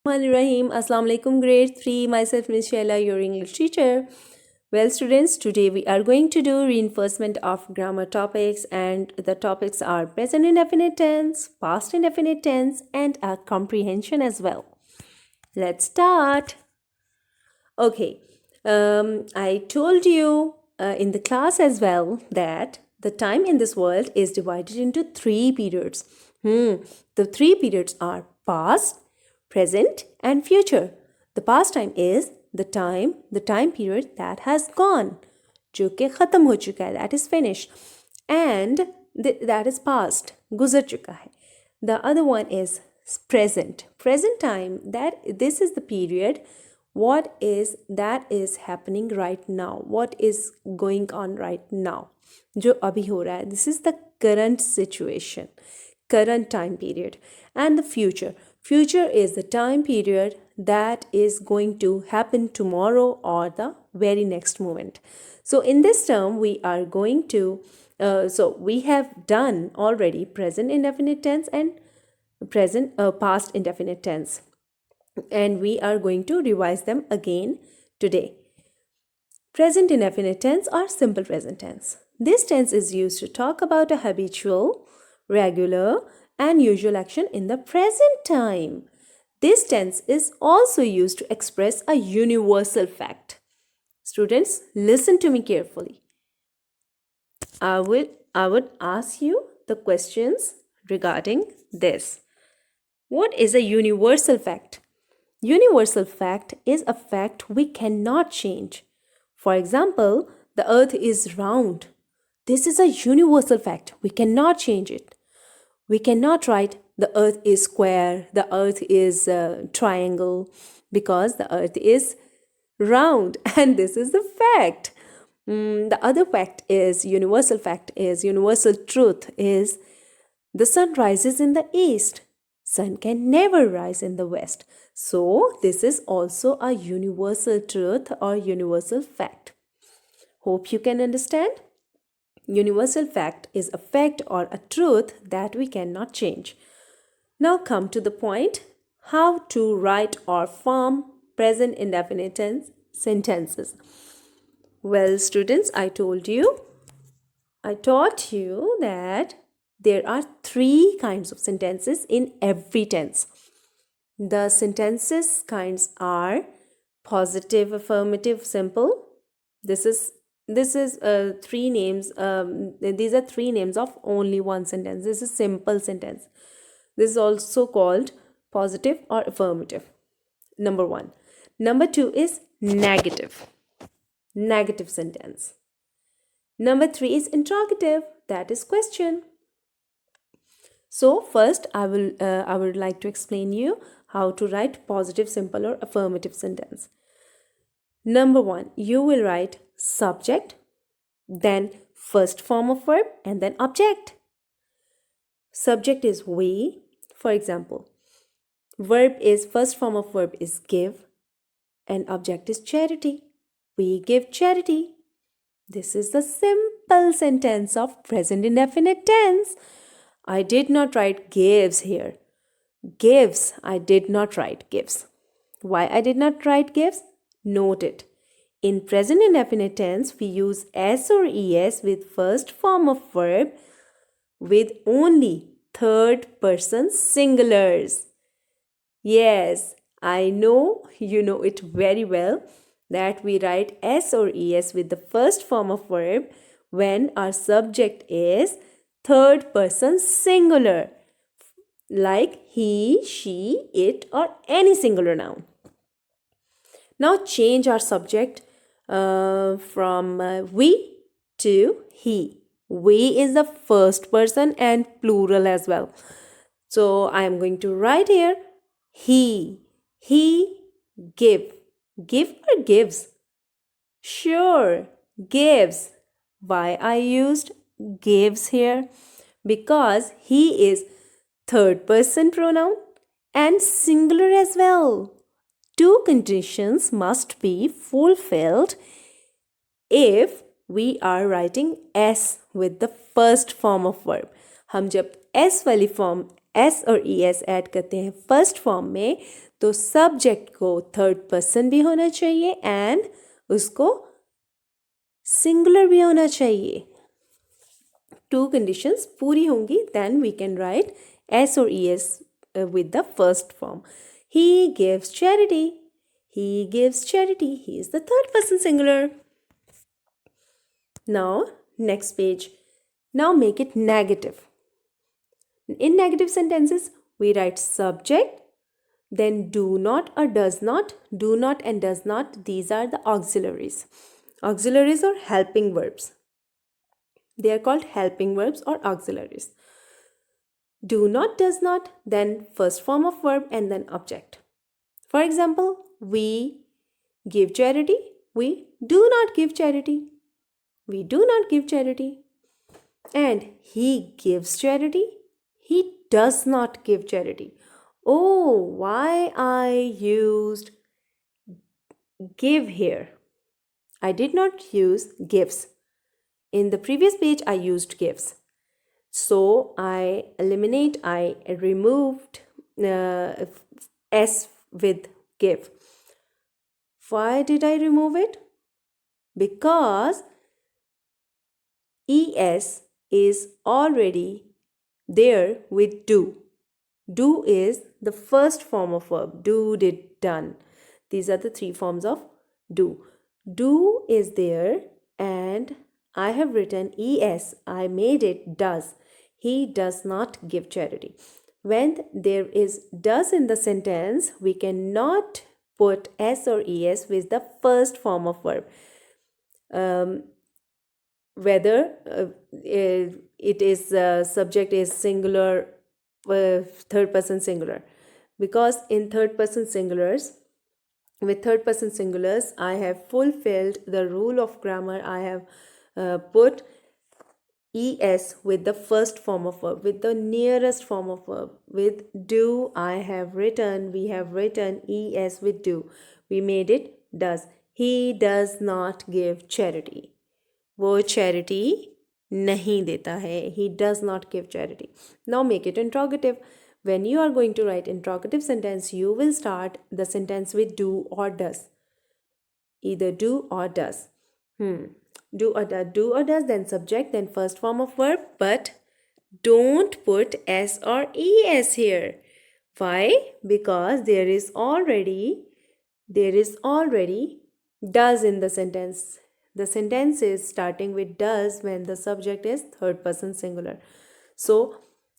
Rahim. Assalamu alaikum, grade 3. Myself, Miss Shaila, your English teacher. Well, students, today we are going to do reinforcement of grammar topics, and the topics are present indefinite tense, past indefinite tense, and a comprehension as well. Let's start. Okay, I told you in the class as well that the time in this world is divided into three periods. The three periods are past, present, and future. The past time is the time period that has gone, जो कि ख़त्म हो चुका है, that is finished, and that is past, गुजर चुका है. The other one is present time, that this is the period what is happening right now, what is going on right now, जो अभी हो रहा है. This is the current situation, current time period. And the future is the time period that is going to happen tomorrow or the very next moment. So in this term we are going to so we have done already present indefinite tense and past indefinite tense, and we are going to revise them again today. Present indefinite tense or simple present tense. This tense is used to talk about a habitual, regular, and usual action in the present time. This tense is also used to express a universal fact. Students, listen to me carefully. I would ask you the questions regarding this. What is a universal fact? Universal fact is a fact we cannot change. For example, the earth is round. This is a universal fact. We cannot change it. We cannot write the earth is square, the earth is triangle, because the earth is round, and this is the fact. The other fact is, universal truth is, the sun rises in the east. Sun can never rise in the west. So this is also a universal truth or universal fact. Hope you can understand. Universal fact is a fact or a truth that we cannot change. Now come to the point, how to write or form present indefinite tense sentences. Well, students, I taught you that there are three kinds of sentences in every tense. The sentences kinds are positive, affirmative, simple. This is three names. These are three names of only one sentence. This is simple sentence. This is also called positive or affirmative. Number one. Number two is negative sentence. Number three is interrogative, that is question. So first I would like to explain you how to write positive, simple, or affirmative sentence. Number one, you will write subject, then first form of verb, and then object. Subject is we. For example, first form of verb is give, and object is charity. We give charity. This is the simple sentence of present indefinite tense. I did not write gives here. Gives, I did not write gives. Why I did not write gives? Note it. In present indefinite tense, we use s or es with first form of verb with only third person singulars. Yes, I know you know it very well that we write s or es with the first form of verb when our subject is third person singular, like he, she, it, or any singular noun. Now change our subject from we to he. We is the first person and plural as well. So I am going to write here he give. Give or gives? Sure, gives. Why I used gives here? Because he is third person pronoun and singular as well. Two conditions must be fulfilled if we are writing s with the first form of verb. हम जब s वाली form S और E S add करते हैं first form में, तो subject को third person भी होना चाहिए एंड उसको सिंगुलर भी होना चाहिए. 2 conditions पूरी होंगी, then we can write S or ES with the first form. He gives charity. He gives charity. He is the third person singular. Now, next page. Now make it negative. In negative sentences, we write subject, then do not or does not. Do not and does not, these are the auxiliaries. Auxiliaries or helping verbs. They are called helping verbs or auxiliaries. Do not, does not, then first form of verb and then object. For example, we give charity. We do not give charity. We do not give charity. And he gives charity. He does not give charity. Oh, why I used give here. I did not use gives. In the previous page, I used gives. So I removed S with give. Why did I remove it? Because ES is already there with do. Do is the first form of verb. Do, did, done. These are the 3 forms of do. Do is there and I have written ES. I made it does. He does not give charity. When there is does in the sentence, we cannot put S or ES with the first form of verb. Whether it is subject is singular, third person singular. Because in third person singulars, with third person singulars, I have fulfilled the rule of grammar. I have put ES with the first form of verb, with the nearest form of verb. With do, we have written ES with do. We made it does. He does not give charity. वो charity नहीं देता है. He does not give charity. Now make it interrogative. When you are going to write interrogative sentence, you will start the sentence with do or does. Either do or does. Do or does, then subject, then first form of verb, but don't put S or ES here. Why? Because there is already does in the sentence. The sentence is starting with does when the subject is third person singular. So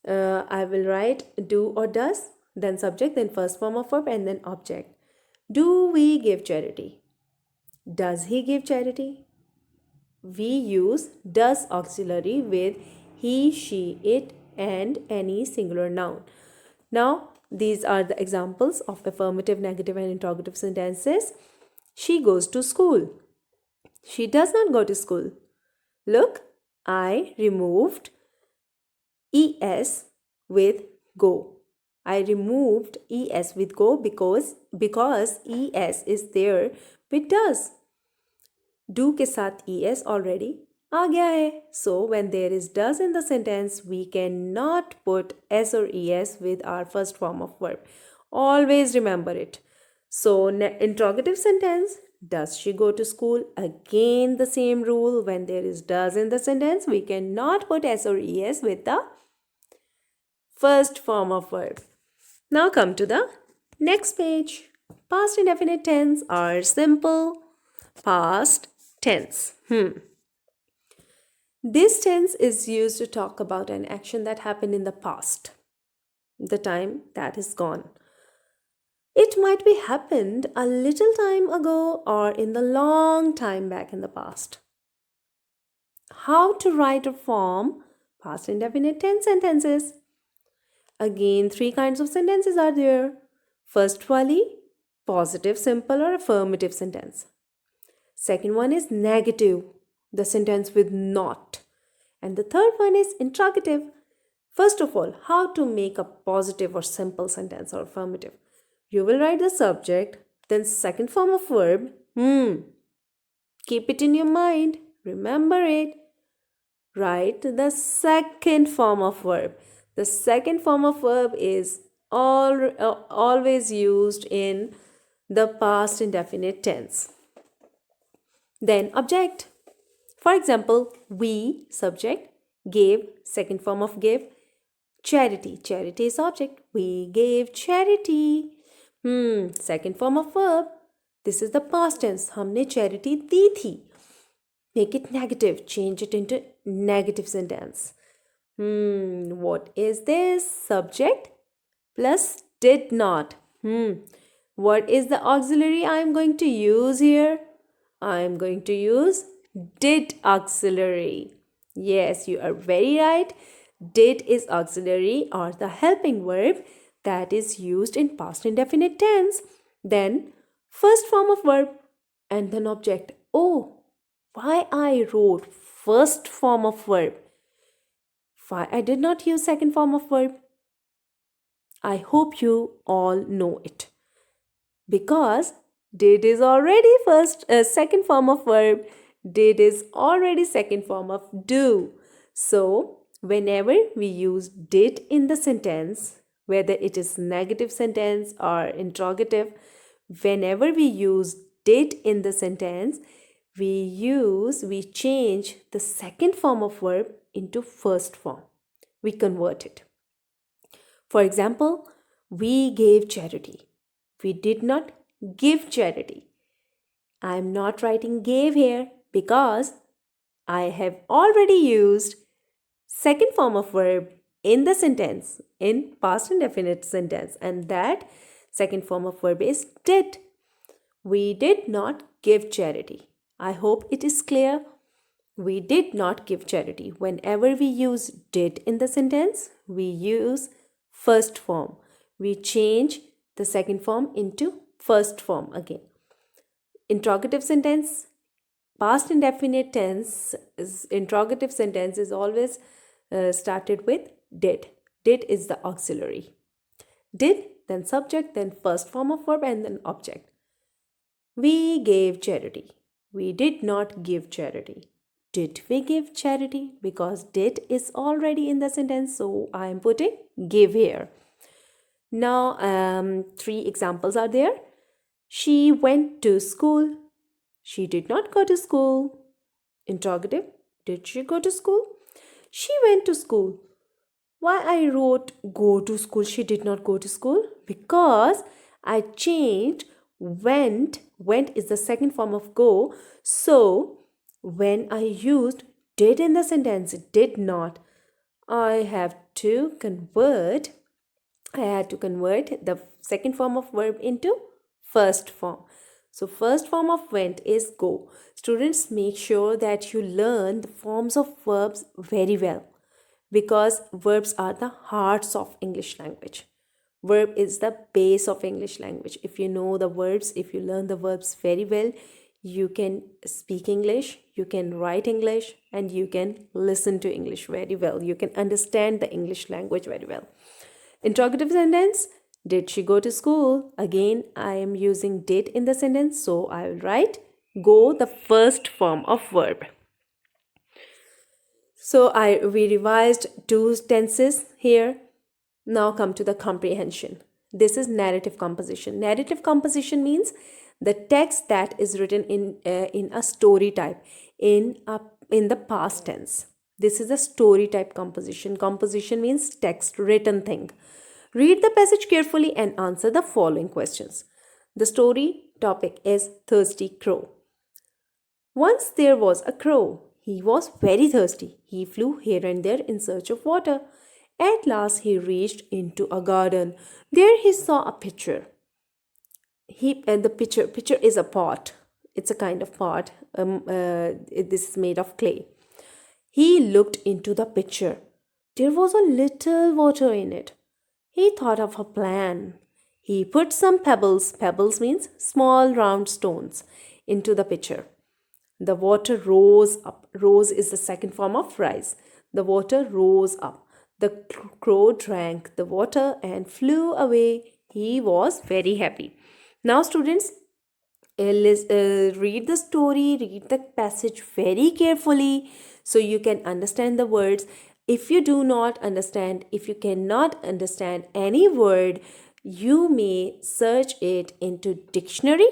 I will write do or does, then subject, then first form of verb, and then object. Do we give charity? Does he give charity? We use does auxiliary with he, she, it, and any singular noun. Now, these are the examples of affirmative, negative, and interrogative sentences. She goes to school. She does not go to school. Look, I removed ES with go. I removed ES with go because ES is there with does. Do के साथ ES already आ गया है. So when there is does in the sentence, we cannot put S or ES with our first form of verb. Always remember it. So interrogative sentence, does she go to school? Again the same rule. When there is does in the sentence, we cannot put S or ES with the first form of verb. Now come to the next page. Past indefinite tense are simple past tense. This tense is used to talk about an action that happened in the past, the time that is gone. It might be happened a little time ago or in the long time back in the past. How to write or form past indefinite tense sentences? Again, 3 kinds of sentences are there. First wali, positive, simple or affirmative sentence. Second one is negative, the sentence with not. And the third one is interrogative. First of all, how to make a positive or simple sentence or affirmative. You will write the subject, then second form of verb. Keep it in your mind. Remember it. Write the second form of verb. The second form of verb is always used in the past indefinite tense. Then object. For example, we, subject, gave, second form of give, charity. Charity is object. We gave charity. Second form of verb. This is the past tense. हमने charity दी थी. Make it negative. Change it into negative sentence. What is this? Subject plus did not. What is the auxiliary I am going to use here? I am going to use did auxiliary. Yes, you are very right. Did is auxiliary or the helping verb that is used in past indefinite tense. Then first form of verb and then object. Oh, why I wrote first form of verb? Why I did not use second form of verb? I hope you all know it. Because did is already second form of verb. Did is already second form of do. So, whenever we use did in the sentence, whether it is negative sentence or interrogative, whenever we use did in the sentence, we change the second form of verb into first form. We convert it. For example, we gave charity. We did not give charity. I am not writing gave here because I have already used second form of verb in the sentence, in past indefinite sentence, and that second form of verb is did. We did not give charity. I hope it is clear. We did not give charity. Whenever we use did in the sentence, we use first form. We change the second form into first form again. Interrogative sentence, past indefinite tense, interrogative sentence is always started with did. Did is the auxiliary. Did, then subject, then first form of verb, and then object. We gave charity. We did not give charity. Did we give charity? Because did is already in the sentence, so I am putting give here. Now, 3 examples are there. She went to school. She did not go to school. Interrogative. Did she go to school? She went to school. Why I wrote go to school? She did not go to school. Because I changed went. Went is the second form of go. So, when I used did in the sentence, did not, I had to convert the second form of verb into first form. So first form of went is go. Students, make sure that you learn the forms of verbs very well because verbs are the hearts of English language. Verb is the base of English language. If you know the verbs, if you learn the verbs very well, you can speak English, you can write English, and you can listen to English very well. You can understand the English language very well. Interrogative sentence, did she go to school? Again, I am using did in the sentence, so I will write go, the first form of verb. So we revised 2 tenses here. Now come to the comprehension. This is narrative composition. Narrative composition means the text that is written in a story type in the past tense. This is a story type composition. Composition means text, written thing. Read the passage carefully and answer the following questions. The story topic is Thirsty Crow. Once there was a crow. He was very thirsty. He flew here and there in search of water. At last he reached into a garden. There he saw a pitcher. The pitcher is a pot. It's a kind of pot. This is made of clay. He looked into the pitcher. There was a little water in it. He thought of a plan. He put some pebbles means small round stones, into the pitcher. The water rose up. Rose is the second form of rise. The water rose up. The crow drank the water and flew away. He was very happy. Now students, read the story, read the passage very carefully so you can understand the words. If you do not understand, if you cannot understand any word, you may search it into dictionary,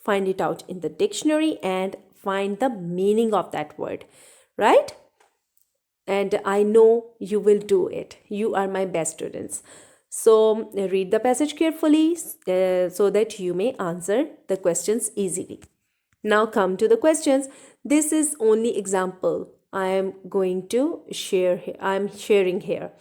find it out in the dictionary and find the meaning of that word, right? And I know you will do it. You are my best students. So read the passage carefully so that you may answer the questions easily. Now come to the questions. This is only example I am going to share. I am sharing here.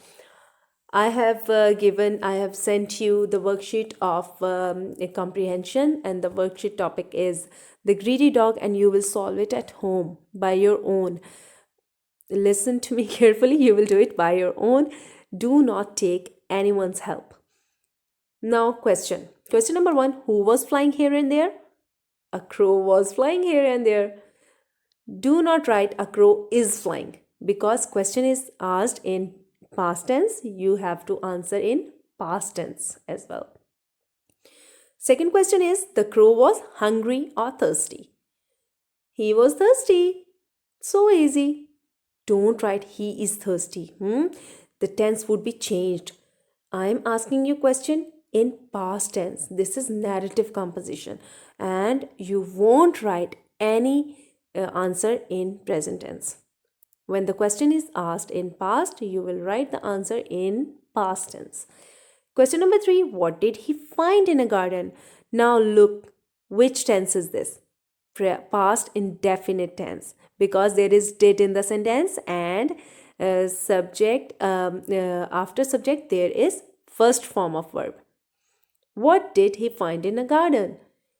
I have sent you the worksheet of a comprehension, and the worksheet topic is the greedy dog, and you will solve it at home by your own. Listen to me carefully, you will do it by your own. Do not take anyone's help. Now, question number 1, who was flying here and there? A crow was flying here and there. Do not write a crow is flying, because question is asked in past tense. You have to answer in past tense as well. Second question is, the crow was hungry or thirsty? He was thirsty. So easy. Don't write he is thirsty. The tense would be changed. I am asking you question in past tense. This is narrative composition, and you won't write any answer in present tense. When the question is asked in past, you will write the answer in past tense. Question number 3, what did he find in a garden? Now look, which tense is this? Past indefinite tense, because there is did in the sentence, and subject after subject there is first form of verb. What did he find in a garden?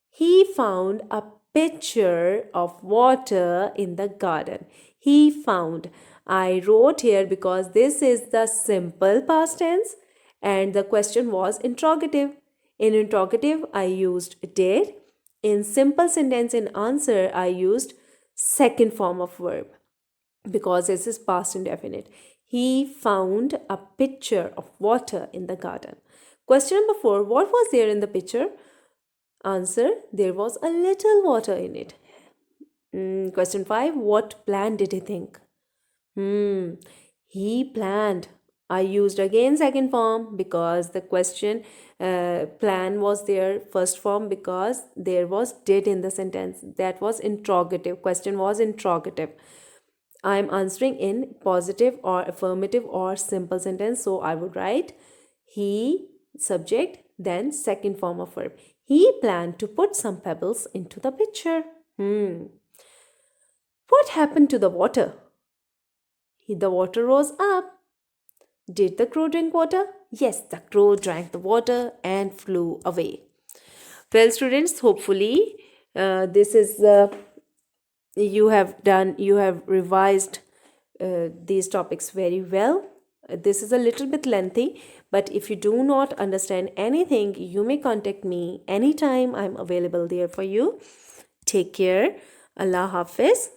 He found a pitcher of water in the garden. He found. I wrote here because this is the simple past tense and the question was interrogative. In interrogative, I used did. In simple sentence in answer, I used second form of verb because this is past indefinite. He found a pitcher of water in the garden. Question number 4, what was there in the pitcher? Answer, there was a little water in it. Question 5, what plan did he think? He planned. I used again second form because the question plan was there first form because there was did in the sentence. That was interrogative. Question was interrogative. I am answering in positive or affirmative or simple sentence. So I would write he, subject, then second form of verb. He planned to put some pebbles into the pitcher. What happened to the water? The water rose up. Did the crow drink water? Yes, the crow drank the water and flew away. Well, students, hopefully this is you have revised these topics very well. This is a little bit lengthy, but if you do not understand anything, you may contact me anytime. I'm available there for you. Take care. Allah Hafiz.